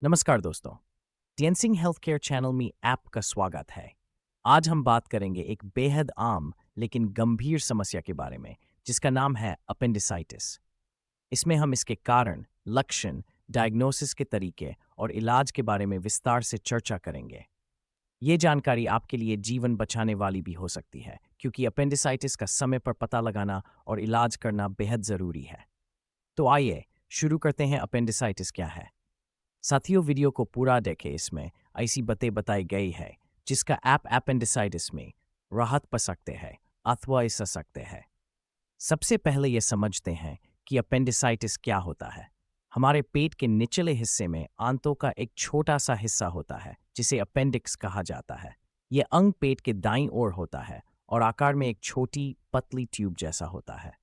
नमस्कार दोस्तों। टिएनसिंग health care channel में आपका स्वागत है। आज हम बात करेंगे एक बेहद आम लेकिन गंभीर समस्या के बारे में जिसका नाम है अपेंडिसाइटिस। इसमें हम इसके कारण, लक्षण, डायग्नोसिस के तरीके और इलाज के बारे में विस्तार से चर्चा करेंगे। ये जानकारी आपके लिए जीवन बचाने वाली भी हो सकती है क्योंकि अपेंडिसाइटिस का समय पर पता लगाना और इलाज करना बेहद ज़रूरी है। तो आइए शुरू करते हैं। अपेंडिसाइटिस क्या है? साथियों, वीडियो को पूरा देखें। इसमें ऐसी बातें बताई गई है जिसका आप एपेंडिसाइटिस में राहत पा सकते हैं अथवा ऐसा सकते हैं। सबसे पहले ये समझते हैं कि अपेंडिसाइटिस क्या होता है। हमारे पेट के निचले हिस्से में आंतों का एक छोटा सा हिस्सा होता है जिसे अपेंडिक्स कहा जाता है। ये अंग पेट के दाईं ओर होता है और आकार में एक छोटी पतली ट्यूब जैसा होता है।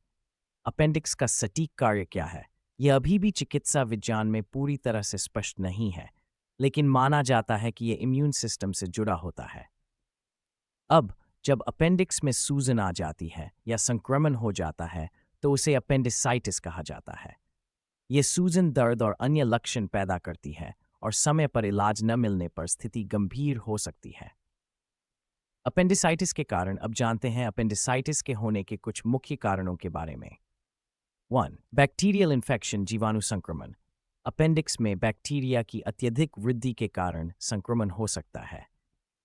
अपेंडिक्स का सटीक कार्य क्या है, यह अभी भी चिकित्सा विज्ञान में पूरी तरह से स्पष्ट नहीं है, लेकिन माना जाता है कि यह इम्यून सिस्टम से जुड़ा होता है। अब जब अपेंडिक्स में सूजन आ जाती है या संक्रमण हो जाता है तो उसे अपेंडिसाइटिस कहा जाता है। यह सूजन दर्द और अन्य लक्षण पैदा करती है और समय पर इलाज न मिलने पर स्थिति गंभीर हो सकती है। अपेंडिसाइटिस के कारण अब जानते हैं। अपेंडिसाइटिस के होने के कुछ मुख्य कारणों के बारे में। 1. बैक्टीरियल इन्फेक्शन, जीवाणु संक्रमण। अपेंडिक्स में बैक्टीरिया की अत्यधिक वृद्धि के कारण संक्रमण हो सकता है।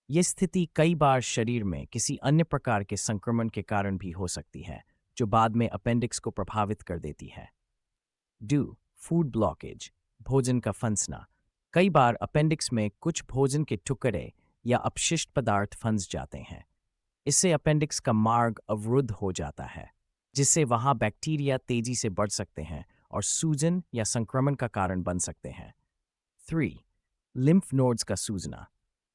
यह स्थिति कई बार शरीर में किसी अन्य प्रकार के संक्रमण के कारण भी हो सकती है, जो बाद में अपेंडिक्स को प्रभावित कर देती है। 2. फूड ब्लॉकेज, भोजन का फंसना। कई बार अपेंडिक्स में कुछ भोजन के टुकड़े या अपशिष्ट पदार्थ फंस जाते हैं। इससे अपेंडिक्स का मार्ग अवरुद्ध हो जाता है, जिससे वहां बैक्टीरिया तेजी से बढ़ सकते हैं और सूजन या संक्रमण का कारण बन सकते हैं। 3. लिम्फ नोड्स का सूजना।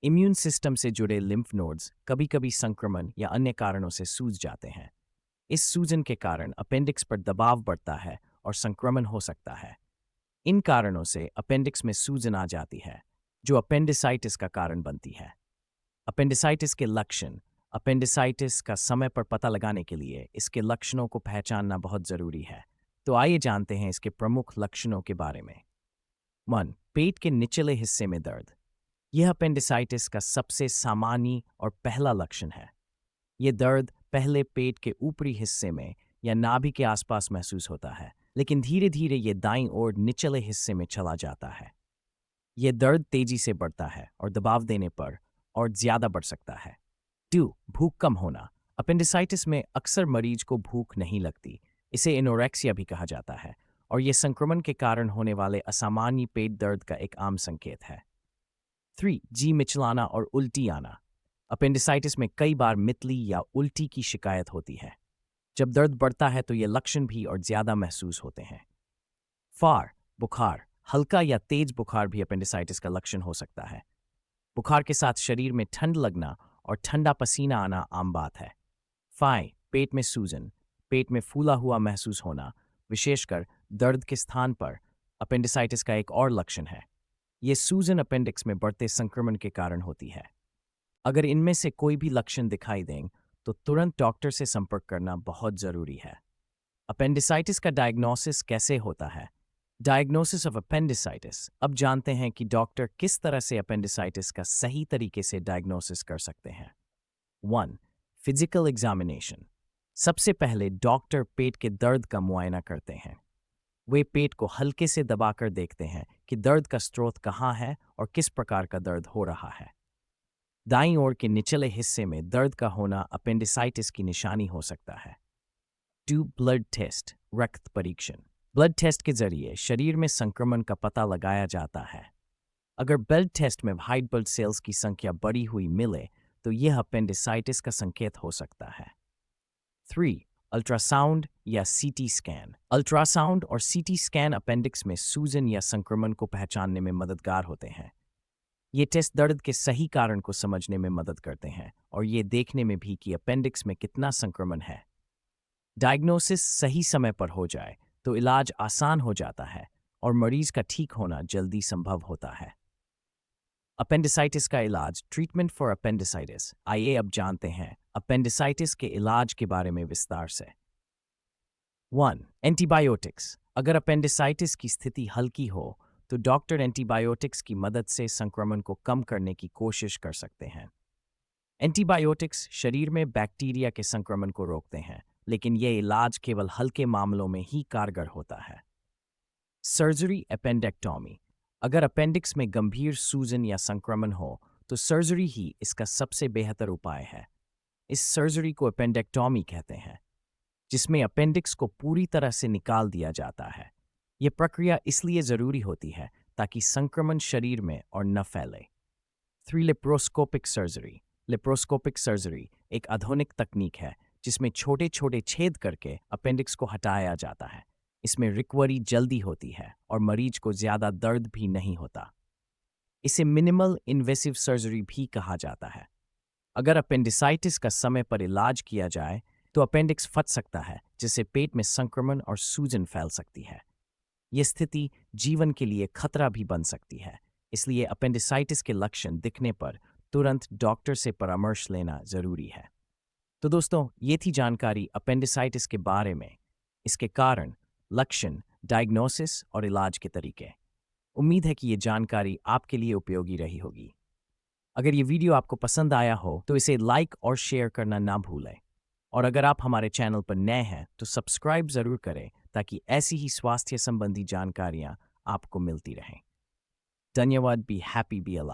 इम्यून सिस्टम से जुड़े लिम्फ नोड्स कभी-कभी संक्रमण या अन्य कारणों से सूज जाते हैं। इस सूजन के कारण अपेंडिक्स पर दबाव बढ़ता है और संक्रमण हो सकता है। इन कारणों से अपेंडिक्स में सूजन आ जाती है, जो अपेंडिसाइटिस का कारण बनती है। अपेंडिसाइटिस के लक्षण। अपेंडिसाइटिस का समय पर पता लगाने के लिए इसके लक्षणों को पहचानना बहुत जरूरी है। तो आइए जानते हैं इसके प्रमुख लक्षणों के बारे में। 1. पेट के निचले हिस्से में दर्द। यह अपेंडिसाइटिस का सबसे सामान्य और पहला लक्षण है। यह दर्द पहले पेट के ऊपरी हिस्से में या नाभि के आसपास महसूस होता है, लेकिन धीरे धीरे यह दाईं ओर निचले हिस्से में चला जाता है। यह दर्द तेजी से बढ़ता है और दबाव देने पर और ज्यादा बढ़ सकता है। 2. भूख कम होना। अपेंडिसाइटिस में अक्सर मरीज को भूख नहीं लगती। इसे एनोरेक्सिया भी कहा जाता है और यह संक्रमण के कारण होने वाले असामान्य पेट दर्द का एक आम संकेत है। 3. जी मिचलाना और उल्टी आना। अपेंडिसाइटिस में कई बार मितली या उल्टी की शिकायत होती है। जब दर्द बढ़ता है तो ये लक्षण भी और ज्यादा महसूस होते हैं। 4. बुखार। हल्का या तेज बुखार भी अपेंडिसाइटिस का लक्षण हो सकता है। बुखार के साथ शरीर में ठंड लगना और ठंडा पसीना आना आम बात है। 5. पेट में सूजन। पेट में फूला हुआ महसूस होना, विशेषकर दर्द के स्थान पर, अपेंडिसाइटिस का एक और लक्षण है। ये सूजन अपेंडिक्स में बढ़ते संक्रमण के कारण होती है। अगर इनमें से कोई भी लक्षण दिखाई दें तो तुरंत डॉक्टर से संपर्क करना बहुत जरूरी है। अपेंडिसाइटिस का डायग्नोसिस कैसे होता है? Diagnosis of appendicitis. अब जानते हैं कि डॉक्टर किस तरह से अपेंडिसाइटिस का सही तरीके से डायग्नोसिस कर सकते हैं। 1. Physical examination. सबसे पहले डॉक्टर पेट के दर्द का मुआयना करते हैं। वे पेट को हल्के से दबाकर देखते हैं कि दर्द का स्रोत कहाँ है और किस प्रकार का दर्द हो रहा है। दाईं ओर के निचले हिस्से में दर्द का होना अपेंडिसाइटिस की निशानी हो सकता है। 2. ब्लड टेस्ट, रक्त परीक्षण। ब्लड टेस्ट के जरिए शरीर में संक्रमण का पता लगाया जाता है। अगर ब्लड टेस्ट में व्हाइट ब्लड सेल्स की संख्या बढ़ी हुई मिले तो यह अपेंडिसाइटिस का संकेत हो सकता है। 3. अल्ट्रासाउंड या सीटी स्कैन। अल्ट्रासाउंड और सीटी स्कैन अपेंडिक्स में सूजन या संक्रमण को पहचानने में मददगार होते हैं। ये टेस्ट दर्द के सही कारण को समझने में मदद करते हैं और ये देखने में भी कि अपेंडिक्स में कितना संक्रमण है। डायग्नोसिस सही समय पर हो जाए तो इलाज आसान हो जाता है और मरीज का ठीक होना जल्दी संभव होता है। अपेंडिसाइटिस का इलाज, ट्रीटमेंट फॉर अपेंडिसाइटिस। आइए अब जानते हैं अपेंडिसाइटिस के इलाज के बारे में विस्तार से। 1. एंटीबायोटिक्स। अगर अपेंडिसाइटिस की स्थिति हल्की हो तो डॉक्टर एंटीबायोटिक्स की मदद से संक्रमण को कम करने की कोशिश कर सकते हैं। एंटीबायोटिक्स शरीर में बैक्टीरिया के संक्रमण को रोकते हैं, लेकिन यह इलाज केवल हल्के मामलों में ही कारगर होता है। Surgery appendectomy. अगर अपेंडिक्स में गंभीर सूजन या संक्रमण हो तो सर्जरी ही इसका सबसे बेहतर उपाय है। इस सर्जरी को एपेंडेक्टोमी कहते हैं, जिसमें अपेंडिक्स को पूरी तरह से निकाल दिया जाता है। यह प्रक्रिया इसलिए जरूरी होती है ताकि संक्रमण शरीर में और न फैले। 3. Laparoscopic surgery. लेप्रोस्कोपिक सर्जरी एक आधुनिक तकनीक है जिसमें छोटे छोटे छेद करके अपेंडिक्स को हटाया जाता है। इसमें रिकवरी जल्दी होती है और मरीज को ज्यादा दर्द भी नहीं होता। इसे मिनिमल इन्वेसिव सर्जरी भी कहा जाता है। अगर अपेंडिसाइटिस का समय पर इलाज किया जाए तो अपेंडिक्स फट सकता है, जिससे पेट में संक्रमण और सूजन फैल सकती है। यह स्थिति जीवन के लिए खतरा भी बन सकती है, इसलिए अपेंडिसाइटिस के लक्षण दिखने पर तुरंत डॉक्टर से परामर्श लेना जरूरी है। तो दोस्तों, ये थी जानकारी अपेंडिसाइटिस के बारे में, इसके कारण, लक्षण, डायग्नोसिस और इलाज के तरीके। उम्मीद है कि ये जानकारी आपके लिए उपयोगी रही होगी। अगर ये वीडियो आपको पसंद आया हो तो इसे लाइक और शेयर करना ना भूलें। और अगर आप हमारे चैनल पर नए हैं तो सब्सक्राइब जरूर करें ताकि ऐसी ही स्वास्थ्य संबंधी जानकारियां आपको मिलती रहें। धन्यवाद। Be happy, be alive.